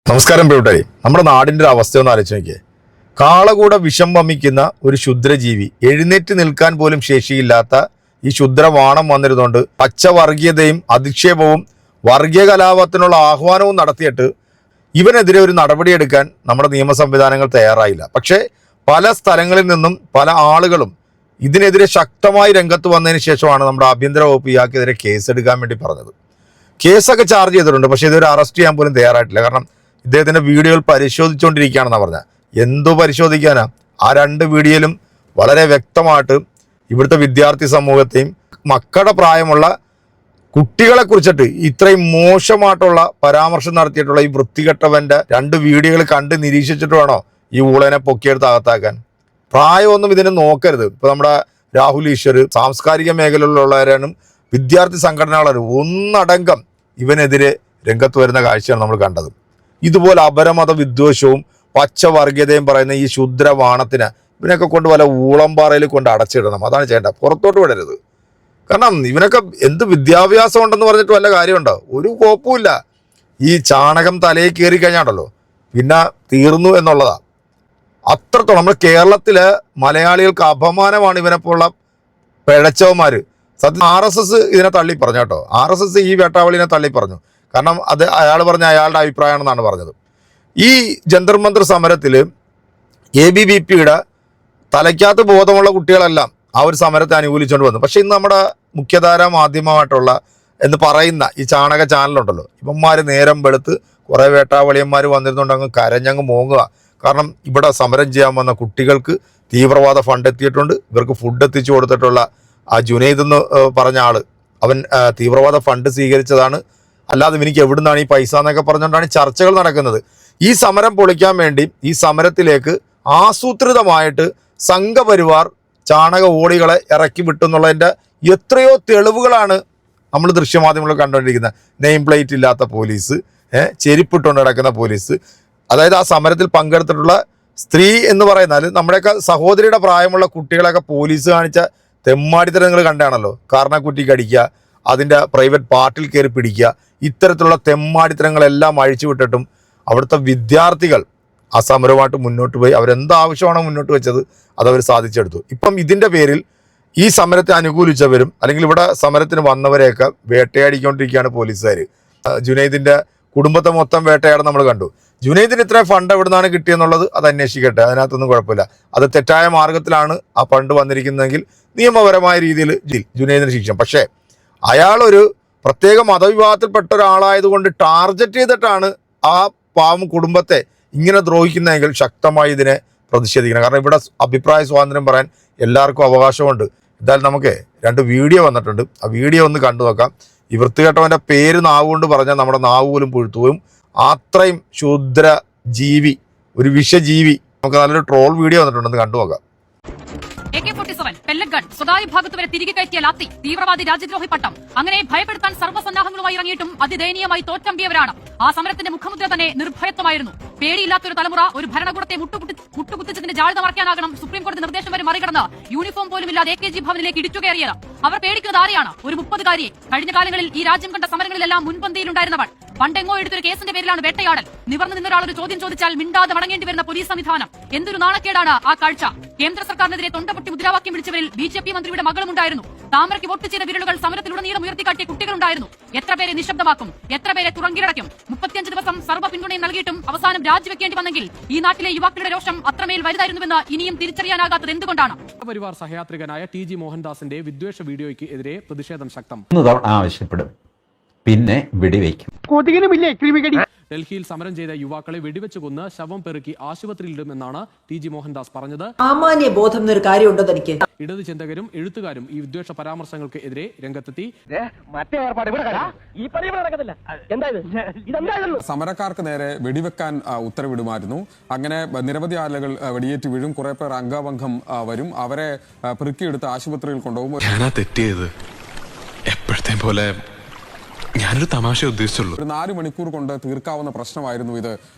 നമസ്കാരം പ്രിയപ്പെട്ടവരെ, നമ്മുടെ നാടിൻ്റെ ഒരു അവസ്ഥ ഒന്ന് ആലോചിച്ച് നോക്കിയേ. കാളകൂട വിഷം വമിക്കുന്ന ഒരു ക്ഷുദ്രജീവി, എഴുന്നേറ്റ് നിൽക്കാൻ പോലും ശേഷിയില്ലാത്ത ഈ ക്ഷുദ്രവാണം വന്നിരുന്നുകൊണ്ട് പച്ചവർഗീയതയും അധിക്ഷേപവും വർഗീയ കലാപത്തിനുള്ള ആഹ്വാനവും നടത്തിയിട്ട് ഇവനെതിരെ ഒരു നടപടിയെടുക്കാൻ നമ്മുടെ നിയമ സംവിധാനങ്ങൾ തയ്യാറായില്ല. പക്ഷേ പല സ്ഥലങ്ങളിൽ നിന്നും പല ആളുകളും ഇതിനെതിരെ ശക്തമായി രംഗത്ത് വന്നതിന് ശേഷമാണ് നമ്മുടെ ആഭ്യന്തര വകുപ്പ് ഇയാൾക്കെതിരെ കേസെടുക്കാൻ വേണ്ടി പറഞ്ഞത്. കേസൊക്കെ ചാർജ് ചെയ്തിട്ടുണ്ട്, പക്ഷേ ഇതൊരു അറസ്റ്റ് ചെയ്യാൻ പോലും തയ്യാറായിട്ടില്ല. കാരണം ഇദ്ദേഹത്തിൻ്റെ വീഡിയോകൾ പരിശോധിച്ചുകൊണ്ടിരിക്കുകയാണെന്നാണ് പറഞ്ഞത്. എന്തോ പരിശോധിക്കാനാ? ആ രണ്ട് വീഡിയോയിലും വളരെ വ്യക്തമായിട്ട് ഇവിടുത്തെ വിദ്യാർത്ഥി സമൂഹത്തെയും മക്കളുടെ പ്രായമുള്ള കുട്ടികളെ കുറിച്ചിട്ട് ഇത്രയും മോശമായിട്ടുള്ള പരാമർശം നടത്തിയിട്ടുള്ള ഈ വൃത്തികെട്ടവൻ്റെ രണ്ട് വീഡിയോകൾ കണ്ട് നിരീക്ഷിച്ചിട്ട് വേണോ ഈ ഊളനെ പൊക്കിയെടുത്ത് അകത്താക്കാൻ? പ്രായമൊന്നും ഇതിനെ നോക്കരുത്. ഇപ്പോൾ നമ്മുടെ രാഹുൽ ഈശ്വർ, സാംസ്കാരിക മേഖലയിലുള്ളവരാണ്, വിദ്യാർത്ഥി സംഘടനകളാണ്, ഒന്നടങ്കം ഇവനെതിരെ രംഗത്ത് വരുന്ന കാഴ്ചയാണ് നമ്മൾ കണ്ടത്. ഇതുപോലെ അപരമത വിദ്വേഷവും പച്ചവർഗീയതയും പറയുന്ന ഈ ശുദ്രവാണത്തിന് ഇവനൊക്കെ കൊണ്ട് വല്ല ഊളംപാറയിൽ കൊണ്ട് അടച്ചിടണം. അതാണ് ചെയ്യേണ്ടത്, പുറത്തോട്ട് വിടരുത്. കാരണം ഇവനൊക്കെ എന്ത് വിദ്യാഭ്യാസം ഉണ്ടെന്ന് പറഞ്ഞിട്ട് വല്ല കാര്യമുണ്ടോ? ഒരു കോപ്പുമില്ല. ഈ ചാണകം തലയിൽ കയറി കഴിഞ്ഞാണ്ടല്ലോ പിന്നെ തീർന്നു എന്നുള്ളതാണ്. അത്രത്തോളം നമ്മുടെ കേരളത്തിലെ മലയാളികൾക്ക് അപമാനമാണ് ഇവനെപ്പോലുള്ള പിഴച്ചവന്മാർ. സത്യം RSS ഇതിനെ തള്ളി പറഞ്ഞു കേട്ടോ. RSS ഈ വേട്ടാവളിനെ തള്ളി പറഞ്ഞു. കാരണം അത് അയാൾ പറഞ്ഞ അയാളുടെ അഭിപ്രായമാണെന്നാണ് പറഞ്ഞത്. ഈ ജന്തർ മന്ദർ സമരത്തിൽ ABVPയുടെ തലയ്ക്കകത്ത് ബോധമുള്ള കുട്ടികളെല്ലാം ആ ഒരു സമരത്തെ അനുകൂലിച്ചുകൊണ്ട് വന്നു. പക്ഷേ ഇന്ന് നമ്മുടെ മുഖ്യധാര മാധ്യമമായിട്ടുള്ള എന്ന് പറയുന്ന ഈ ചാണക ചാനലുണ്ടല്ലോ, ഇവന്മാർ നേരം വെളുത്ത് കുറേ വേട്ടാവളിയന്മാർ വന്നിരുന്നുകൊണ്ട് അങ്ങ് കരഞ്ഞങ്ങ് മോങ്ങുക. കാരണം ഇവിടെ സമരം ചെയ്യാൻ വന്ന കുട്ടികൾക്ക് തീവ്രവാദ ഫണ്ട് എത്തിയിട്ടുണ്ട്. ഇവർക്ക് ഫുഡ് എത്തിച്ചു കൊടുത്തിട്ടുള്ള ആ ജുനൈദ് എന്ന് പറഞ്ഞ ആൾ, അവൻ തീവ്രവാദ ഫണ്ട് സ്വീകരിച്ചതാണ്, അല്ലാതെ എനിക്ക് എവിടുന്നാണ് ഈ പൈസ എന്നൊക്കെ പറഞ്ഞുകൊണ്ടാണ് ചർച്ചകൾ നടക്കുന്നത്. ഈ സമരം പൊളിക്കാൻ വേണ്ടി ഈ സമരത്തിലേക്ക് ആസൂത്രിതമായിട്ട് സംഘപരിവാർ ചാണക ഓടികളെ ഇറക്കി വിട്ടെന്നുള്ളതിൻ്റെ എത്രയോ തെളിവുകളാണ് നമ്മൾ ദൃശ്യമാധ്യമങ്ങളിൽ കണ്ടുകൊണ്ടിരിക്കുന്നത്. നെയിം പ്ലേറ്റ് ഇല്ലാത്ത പോലീസ്, ചെരിപ്പിട്ടുകൊണ്ട് കിടക്കുന്ന പോലീസ്, അതായത് ആ സമരത്തിൽ പങ്കെടുത്തിട്ടുള്ള സ്ത്രീ എന്ന് പറയുന്നാൽ നമ്മുടെയൊക്കെ സഹോദരിയുടെ പ്രായമുള്ള കുട്ടികളെയൊക്കെ പോലീസ് കാണിച്ച തെമ്മാടിത്തരങ്ങൾ കണ്ടാണല്ലോ. കാരണക്കുറ്റിക്ക് അടിക്കുക, അതിൻ്റെ പ്രൈവറ്റ് പാർട്ടിൽ കയറി പിടിക്കുക, ഇത്തരത്തിലുള്ള തെമ്മാടിത്തരങ്ങളെല്ലാം അഴിച്ചു വിട്ടിട്ടും അവിടുത്തെ വിദ്യാർത്ഥികൾ ആ സമരമായിട്ട് മുന്നോട്ട് പോയി. അവരെന്താവശ്യമാണോ മുന്നോട്ട് വെച്ചത് അതവർ സാധിച്ചെടുത്തു. ഇപ്പം ഇതിൻ്റെ പേരിൽ ഈ സമരത്തെ അനുകൂലിച്ചവരും അല്ലെങ്കിൽ ഇവിടെ സമരത്തിന് വന്നവരെയൊക്കെ വേട്ടയാടിക്കൊണ്ടിരിക്കുകയാണ് പോലീസുകാർ. ജുനൈദിൻ്റെ കുടുംബത്തെ മൊത്തം വേട്ടയാടാൻ നമ്മൾ കണ്ടു. ജുനൈദിന് ഇത്ര ഫണ്ട് എവിടെ നിന്നാണ് കിട്ടിയെന്നുള്ളത് അത് അന്വേഷിക്കട്ടെ, അതിനകത്തൊന്നും കുഴപ്പമില്ല. അത് തെറ്റായ മാർഗത്തിലാണ് ആ ഫണ്ട് വന്നിരിക്കുന്നതെങ്കിൽ നിയമപരമായ രീതിയിൽ ജുനൈദിന് ശിക്ഷിക്കാം. പക്ഷേ അയാളൊരു പ്രത്യേക മതവിഭാഗത്തിൽപ്പെട്ട ഒരാളായതുകൊണ്ട് ടാർഗറ്റ് ചെയ്തിട്ടാണ് ആ പാവം കുടുംബത്തെ ഇങ്ങനെ ദ്രോഹിക്കുന്നതെങ്കിൽ ശക്തമായി ഇതിനെ പ്രതിഷേധിക്കണം. കാരണം ഇവിടെ അഭിപ്രായ സ്വാതന്ത്ര്യം പറയാൻ എല്ലാവർക്കും അവകാശമുണ്ട്. എന്തായാലും നമുക്ക് രണ്ട് വീഡിയോ വന്നിട്ടുണ്ട്, ആ വീഡിയോ ഒന്ന് കണ്ടു നോക്കാം. ഈ വൃത്തികെട്ടവൻ്റെ പേര് നാവുകൊണ്ട് പറഞ്ഞാൽ നമ്മുടെ നാവ് പോലും പുഴുത്തുപോകും. അത്രയും ക്ഷുദ്ര ജീവി, ഒരു വിഷജീവി. നമുക്ക് നല്ലൊരു ട്രോൾ വീഡിയോ വന്നിട്ടുണ്ട്, കണ്ടു നോക്കാം. AK-47 പെല്ലറ്റ് ഗൺ സ്വകാര്യ ഭാഗത്ത് വരെ തിരികെ കയറ്റിയ ലാത്തി, തീവ്രവാദി രാജ്യദ്രോഹി പട്ടം, അങ്ങനെ ഭയപ്പെടുത്താൻ സർവ്വസന്നാഹങ്ങളുമായി ഇറങ്ങിയിട്ടും അതിദയനീയമായി തോറ്റമ്പിയവരാണ്. ആ സമരത്തിന്റെ മുഖമുദ്ര തന്നെ നിർഭയത്വമായിരുന്നു. പേടിയില്ലാത്തൊരു തലമുറ ഒരു ഭരണകൂടത്തെ മുട്ടുകുത്തിച്ചതിന്റെ ജാള്യത മറയ്ക്കാനാകണം സുപ്രീം കോടതി നിർദ്ദേശം വരെ മറികടന്ന് യൂണിഫോം പോലും ഇല്ലാതെ AKG ഭവനിലേക്ക് ഇടിച്ചുകയറിയത്. അവർ പേടിക്കുന്നത് ആരെയാണ്? ഒരു 30-കാരിയെ. കഴിഞ്ഞ കാലങ്ങളിൽ ഈ രാജ്യം കണ്ട സമരങ്ങളിലെല്ലാം മുൻപന്തിയിലുണ്ടായിരുന്നവൾ. പണ്ടെങ്ങോ എടുത്തൊരു കേസിന്റെ പേരിലാണ് വേട്ടയാടൽ. നിവർന്നു നിന്നൊരാൾ ഒരു ചോദ്യം ചോദിച്ചാൽ മിണ്ടാതെ മടങ്ങേണ്ടി വരുന്ന പോലീസ് സംവിധാനം. എന്തൊരു നാണക്കേടാണ് ആ കാഴ്ച. കേന്ദ്ര സർക്കാരിനെതിരെ തൊണ്ടപൊട്ടി മുദ്രാവാക്യം വിളിച്ചവരിൽ BJP മന്ത്രിയുടെ മകളുമുണ്ടായിരുന്നു. താമരയ്ക്ക് വോട്ട് ചെയ്ത വിരലുകൾ സമരത്തിലുടനീളം ഉയർത്തിക്കാട്ടിയ കുട്ടികളുണ്ടായിരുന്നു. എത്ര പേരെ നിശബ്ദമാക്കും, എത്ര പേരെ തുറങ്കിലടയ്ക്കും? 35 ദിവസം സർവ്വ പിന്തുണയും നൽകിയിട്ടും അവസാനം രാജിവെക്കേണ്ടി വന്നെങ്കിൽ ഈ നാട്ടിലെ യുവാക്കളുടെ രോഷം അത്രമേൽ വലുതായിരുന്നുവെന്ന് ഇനിയും തിരിച്ചറിയാനാകാത്തത് എന്തുകൊണ്ടാണ്? പരിവാർ സഹയാത്രികനായ TG മോഹൻദാസിന്റെ വിദ്വേഷ വീഡിയോയ്ക്ക് എതിരെ പ്രതിഷേധം ശക്തം. ആവശ്യപ്പെടും, പിന്നെ വെടിവെക്കും. ഡൽഹിയിൽ സമരം ചെയ്ത യുവാക്കളെ വെടിവെച്ച് കൊന്ന് ശവം പെറുക്കി ആശുപത്രിയിലിടുമെന്നാണ് TG മോഹൻദാസ് പറഞ്ഞത്. സാമാന്യ ബോധം എന്നൊരു കാര്യമുണ്ടോ തനിക്ക്? ഇടത് ചിന്തകരും എഴുത്തുകാരും ഈ വിദ്വേഷ പരാമർശങ്ങൾക്ക് എതിരെ രംഗത്തെത്തി. സമരക്കാർക്ക് നേരെ വെടിവെക്കാൻ ഉത്തരവിടുമായിരുന്നു. അങ്ങനെ നിരവധി ആളുകൾ വെടിയേറ്റ് വീഴും, കുറെ പേർ അംഗഭംഗം വരും, അവരെ പെറുക്കിയെടുത്ത് ആശുപത്രിയിൽ കൊണ്ടുപോകും. തെറ്റിയത് എപ്പോഴത്തെ പോലെ ഞാനൊരു തമാശ ഉദ്ദേശിച്ചുള്ളൂ. ഒരു 4 മണിക്കൂർ കൊണ്ട് തീർക്കാവുന്ന പ്രശ്നമായിരുന്നു ഇത്.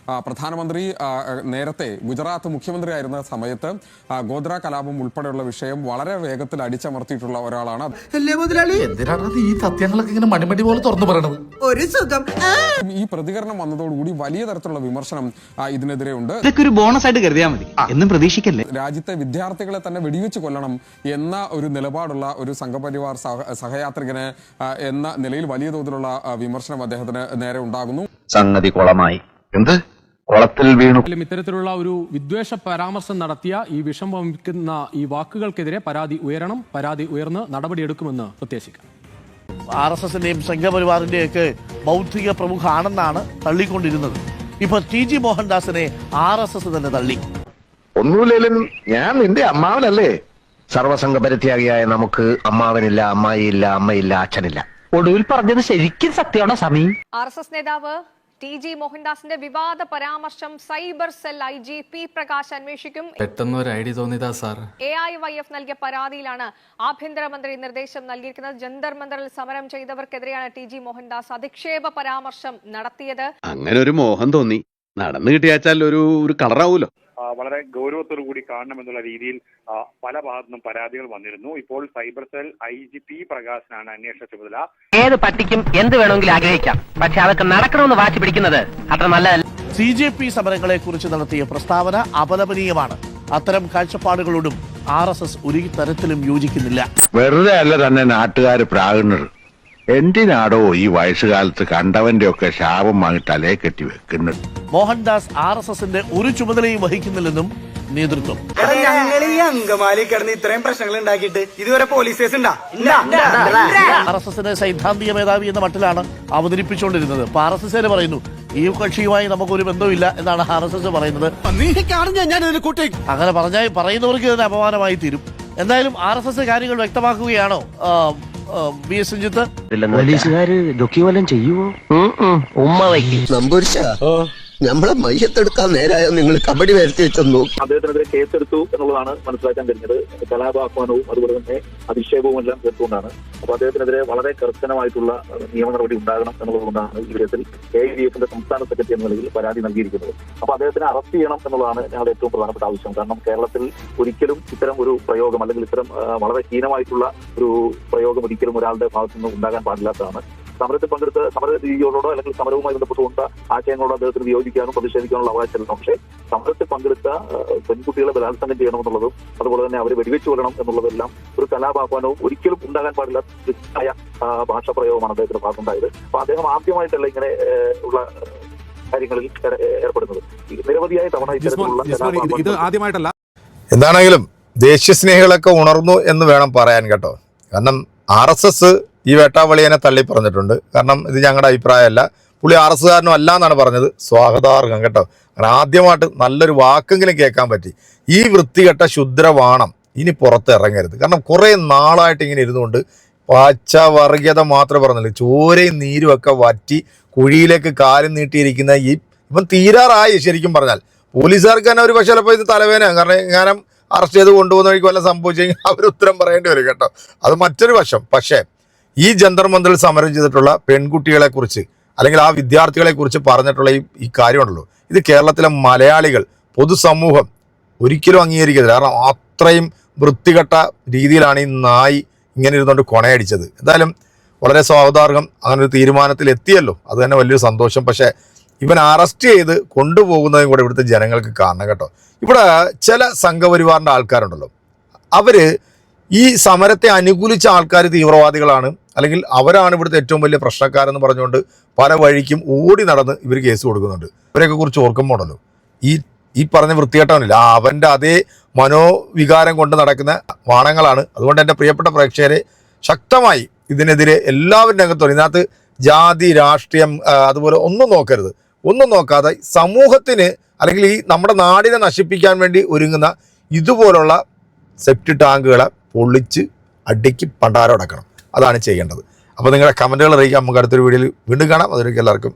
പ്രധാനമന്ത്രി നേരത്തെ ഗുജറാത്ത് മുഖ്യമന്ത്രിയായിരുന്ന സമയത്ത് ഗോദ്ര കലാപം ഉൾപ്പെടെയുള്ള വിഷയം വളരെ വേഗത്തിൽ അടിച്ചമർത്തിയിട്ടുള്ള ഒരാളാണ്. ഈ സത്യങ്ങളൊക്കെ ഇങ്ങനെ മണിമണി പോലെ തുറന്നു പറയണത് ഒരു സുഖം. ഈ പ്രതികരണം വന്നതോടുകൂടി വലിയ തരത്തിലുള്ള വിമർശനം ഇതിനെതിരെ ഉണ്ട്. ഇതൊക്കെ ഒരു ബോണസ് ആയിട്ട് കരുതിയാൽ മതി, എന്നും പ്രതീക്ഷിക്കല്ലേ. രാജ്യത്തെ വിദ്യാർത്ഥികളെ തന്നെ വെടിവെച്ച് കൊല്ലണം എന്ന ഒരു നിലപാടുള്ള ഒരു സംഘപരിവാർ സഹയാത്രികന് എന്ന നിലയിൽ വലിയ തോതിലുള്ള വിമർശനം അദ്ദേഹത്തിന് നേരെ ഉണ്ടാകുന്നു. സംഗതി കുളമായി. എന്ത് കുളത്തിൽ വീണു. ഇത്തരത്തിലുള്ള ഒരു വിദ്വേഷ പരാമർശം നടത്തിയ ഈ വിഷം വമിക്കുന്ന ഈ വാക്കുകൾക്കെതിരെ പരാതി ഉയരണം. പരാതി ഉയർന്ന് നടപടിയെടുക്കുമെന്ന് പ്രത്യാശിക്കാം. RSSന്റെയും സംഘപരിവാറിന്റെയും ഒക്കെ ബൗദ്ധിക പ്രമുഖാണെന്നാണ് തള്ളിക്കൊണ്ടിരുന്നത്. ഇപ്പൊ TG മോഹൻദാസിനെ RSS തന്നെ തള്ളി. ഒന്നുമില്ലേലും ഞാൻ നിന്റെ അമ്മാവനല്ലേ. സർവസംഘ പരിത്യാഗിയായ നമുക്ക് അമ്മാവനില്ല, അമ്മായിയില്ല, അമ്മയില്ല, അച്ഛനില്ല. ഒടുവിൽ പറഞ്ഞത് ശരിക്കും സത്യമാണോ സമീ? RSS നേതാവ് TG മോഹൻദാസിന്റെ വിവാദ പരാമർശം cyber cell IG P Prakash അന്വേഷിക്കും. പെട്ടെന്ന് ഒരു ഐഡിയ തോന്നിയതാ സാർ. AIYF നൽകിയ പരാതിയിലാണ് ആഭ്യന്തരമന്ത്രി നിർദ്ദേശം നൽകിയിരിക്കുന്നത്. ജന്തർ മന്ദറിൽ സമരം ചെയ്തവർക്കെതിരെയാണ് TG മോഹൻദാസ് അധിക്ഷേപ പരാമർശം നടത്തിയത്. അങ്ങനെ ഒരു മോഹം തോന്നി, നടന്നു കിട്ടിയാച്ചാൽ ഒരു കളറാവൂലോ. വളരെ ഗൗരവത്തോടു കൂടി കാണണമെന്നുള്ള രീതിയിൽ പല ഭാഗത്തുനിന്നും പരാതികൾ വന്നിരുന്നു. ഇപ്പോൾ സൈബർ സെൽ IGP പ്രകാശനാണ് അന്വേഷണ ചുമതല. ഏത് പട്ടിക്കും എന്ത് വേണമെങ്കിലും ആഗ്രഹിക്കാം, പക്ഷെ അതൊക്കെ നടക്കണമെന്ന് വാശി പിടിക്കുന്നത് അത്ര നല്ലതല്ല. CJP സമരങ്ങളെ കുറിച്ച് നടത്തിയ പ്രസ്താവന അപലപനീയമാണ്. അത്തരം കാഴ്ചപ്പാടുകളോടും RSS ഒരു തരത്തിലും യോജിക്കുന്നില്ല. വെറുതെ അല്ല തന്നെ നാട്ടുകാർ പ്രാകുന്നത്. എന്തിനാടോ ഈ വയസ്സുകാലത്ത് കണ്ടവന്റെ ഒക്കെ ശാപം വാങ്ങി തലയെ കെട്ടി വെക്കുന്നത്. മോഹൻദാസ് RSSന്റെ ഒരു ചുമതലയും വഹിക്കുന്നില്ലെന്നും നേതൃത്വം. ഞങ്ങൾ ഈ അങ്കമാലി കിടന്ന് ഇത്രയും പ്രശ്നങ്ങൾ ഉണ്ടാക്കിയിട്ട് ഇതുവരെ പോലീസ് കേസ് RSSന്റെ സൈദ്ധാന്തിക മേധാവി എന്ന മട്ടിലാണ് അവതരിപ്പിച്ചുകൊണ്ടിരുന്നത്. ഇപ്പൊ RSS പറയുന്നു ഈ കക്ഷിയുമായി നമുക്കൊരു ബന്ധമില്ല എന്നാണ് RSS പറയുന്നത്. അങ്ങനെ പറയുന്നവർക്ക് ഇതിന് അപമാനമായി തീരും. എന്തായാലും RSS കാര്യങ്ങൾ വ്യക്തമാക്കുകയാണോ BS സുജിത്ത്? പോലീസുകാര് ദുഃഖിവലം ചെയ്യുവോ? ഉമ്മ വയ്ക്കും. നമ്മളെ മയ്യത്തെടുക്കാൻ നേരായോ നിങ്ങൾ കബഡി വരുത്തി വെച്ചൊന്ന് നോക്കി. അദ്ദേഹത്തിനെതിരെ കേസെടുത്തു എന്നുള്ളതാണ് മനസ്സിലാക്കാൻ കഴിഞ്ഞത്. കലാപാഹ്വാനവും അതുപോലെ തന്നെ അധിക്ഷേപവും എല്ലാം ചേർത്തുകൊണ്ടാണ്. അപ്പൊ അദ്ദേഹത്തിനെതിരെ വളരെ കർശനമായിട്ടുള്ള നിയമ നടപടി ഉണ്ടാകണം എന്നുള്ളതുകൊണ്ടാണ് ഈ വിഷയത്തിൽ AIDFന്റെ സംസ്ഥാന സെക്രട്ടറി എന്ന നിലയിൽ പരാതി നൽകിയിരിക്കുന്നത്. അപ്പൊ അദ്ദേഹത്തിനെ അറസ്റ്റ് ചെയ്യണം എന്നുള്ളതാണ് ഞങ്ങളുടെ ഏറ്റവും പ്രധാനപ്പെട്ട ആവശ്യം. കാരണം കേരളത്തിൽ ഒരിക്കലും ഇത്തരം ഒരു പ്രയോഗം അല്ലെങ്കിൽ ഇത്തരം വളരെ ഹീനമായിട്ടുള്ള ഒരു പ്രയോഗം ഒരിക്കലും ഒരാളുടെ ഭാഗത്തു നിന്ന് ഉണ്ടാകാൻ പാടില്ലാത്തതാണ്. സമരത്തിൽ പങ്കെടുത്ത് സമര രീതികളോടോ അല്ലെങ്കിൽ സമരവുമായി ബന്ധപ്പെട്ടുകൊണ്ട് ആശയങ്ങളോടോ അദ്ദേഹത്തിന് വിയോജിക്കാനും പ്രതിഷേധിക്കാനുള്ള അവകാശമില്ല. പക്ഷേ സമരത്തിൽ പങ്കെടുത്ത പെൺകുട്ടികളെ ബലാത്സംഗം ചെയ്യണമെന്നുള്ളതും അതുപോലെ തന്നെ അവരെ വെടിവെച്ചു കൊല്ലണം എന്നുള്ളതെല്ലാം ഒരു കലാപാഹ്വാനവും ഒരിക്കലും ഉണ്ടാകാൻ പാടില്ലാത്ത ഭാഷാ പ്രയോഗമാണ് അദ്ദേഹത്തിന്റെ ഭാഗത്തുണ്ടായത്. അപ്പൊ അദ്ദേഹം ആദ്യമായിട്ടല്ല ഇങ്ങനെ ഉള്ള കാര്യങ്ങളിൽ ഏർപ്പെടുന്നത്. നിരവധിയായ തവണ ഇത് ആദ്യമായിട്ടല്ല. എന്താണെങ്കിലും ദേശീയസ്നേഹികളൊക്കെ ഉണർന്നു എന്ന് വേണം പറയാൻ കേട്ടോ. കാരണം RSS ഈ വേട്ടാവളിയനെ തള്ളി പറഞ്ഞിട്ടുണ്ട്. കാരണം ഇത് ഞങ്ങളുടെ അഭിപ്രായമല്ല, പുള്ളി RSSകാരനും അല്ല എന്നാണ് പറഞ്ഞത്. സ്വാഗതാർഹം കേട്ടോ. കാരണം ആദ്യമായിട്ട് നല്ലൊരു വാക്കെങ്കിലും കേൾക്കാൻ പറ്റി. ഈ വൃത്തികെട്ട ശുദ്രവാണം ഇനി പുറത്ത് ഇറങ്ങരുത്. കാരണം കുറേ നാളായിട്ട് ഇങ്ങനെ ഇരുന്നുകൊണ്ട് പച്ച വർഗീയത മാത്രമേ പറഞ്ഞുള്ളൂ. ചോരയും നീരും ഒക്കെ വറ്റി കുഴിയിലേക്ക് കാലും നീട്ടിയിരിക്കുന്ന ഇപ്പം തീരാറായി. ശരിക്കും പറഞ്ഞാൽ പോലീസുകാർക്ക് തന്നെ ഒരു പക്ഷേ ചിലപ്പോൾ ഇത് തലവേന, കാരണം അറസ്റ്റ് ചെയ്ത് കൊണ്ടുപോകുന്ന വഴിക്ക് വല്ല സംഭവിച്ചെങ്കിൽ അവർ ഉത്തരം പറയേണ്ടി വരും കേട്ടോ. അത് മറ്റൊരു വശം. പക്ഷേ ഈ ജന്തർ മന്ദറിൽ സമരം ചെയ്തിട്ടുള്ള പെൺകുട്ടികളെ കുറിച്ച് അല്ലെങ്കിൽ ആ വിദ്യാർത്ഥികളെ കുറിച്ച് പറഞ്ഞിട്ടുള്ള ഈ കാര്യമുണ്ടല്ലോ, ഇത് കേരളത്തിലെ മലയാളികൾ പൊതുസമൂഹം ഒരിക്കലും അംഗീകരിക്കരുത്. കാരണം അത്രയും വൃത്തികെട്ട രീതിയിലാണ് ഈ നായി ഇങ്ങനെ ഇരുന്നുകൊണ്ട് കൊണയടിച്ചത്. എന്തായാലും വളരെ സ്വാഗതാർഹം. അങ്ങനെ ഒരു തീരുമാനത്തിൽ എത്തിയല്ലോ, അത് തന്നെ വലിയൊരു സന്തോഷം. പക്ഷേ ഇവൻ അറസ്റ്റ് ചെയ്ത് കൊണ്ടുപോകുന്നതും കൂടെ ഇവിടുത്തെ ജനങ്ങൾക്ക് കാണണം കേട്ടോ. ഇവിടെ ചില സംഘപരിവാറിൻ്റെ ആൾക്കാരുണ്ടല്ലോ, അവർ ഈ സമരത്തെ അനുകൂലിച്ച ആൾക്കാർ തീവ്രവാദികളാണ് അല്ലെങ്കിൽ അവരാണ് ഇവിടുത്തെ ഏറ്റവും വലിയ പ്രശ്നക്കാരെന്ന് പറഞ്ഞുകൊണ്ട് പല വഴിക്കും ഓടി നടന്ന് ഇവർ കേസ് കൊടുക്കുന്നുണ്ട്. ഇവരെയൊക്കെ കുറിച്ച് ഓർക്കുമ്പോൾ ഉണ്ടല്ലോ, ഈ പറഞ്ഞ വൃത്തികെട്ടവനില്ല, അവൻ്റെ അതേ മനോവികാരം കൊണ്ട് നടക്കുന്ന വാണങ്ങളാണ്. അതുകൊണ്ട് എൻ്റെ പ്രിയപ്പെട്ട പ്രേക്ഷകരെ ശക്തമായി ഇതിനെതിരെ എല്ലാവരുടെ അകത്തും ഇതിനകത്ത് ജാതി രാഷ്ട്രീയം അതുപോലെ ഒന്നും നോക്കരുത്. ഒന്നും നോക്കാതെ സമൂഹത്തിന് അല്ലെങ്കിൽ ഈ നമ്മുടെ നാടിനെ നശിപ്പിക്കാൻ വേണ്ടി ഒരുങ്ങുന്ന ഇതുപോലുള്ള സെപ്റ്റി ടാങ്കുകളെ പൊളിച്ച് അടിക്ക് പണ്ടാരം അടക്കണം. അതാണ് ചെയ്യേണ്ടത്. അപ്പോൾ നിങ്ങളുടെ കമൻറ്റുകൾ അറിയിക്കാം. നമുക്ക് അടുത്തൊരു വീഡിയോയിൽ വീണ്ടും കാണാം. അതിലേക്ക് എല്ലാവർക്കും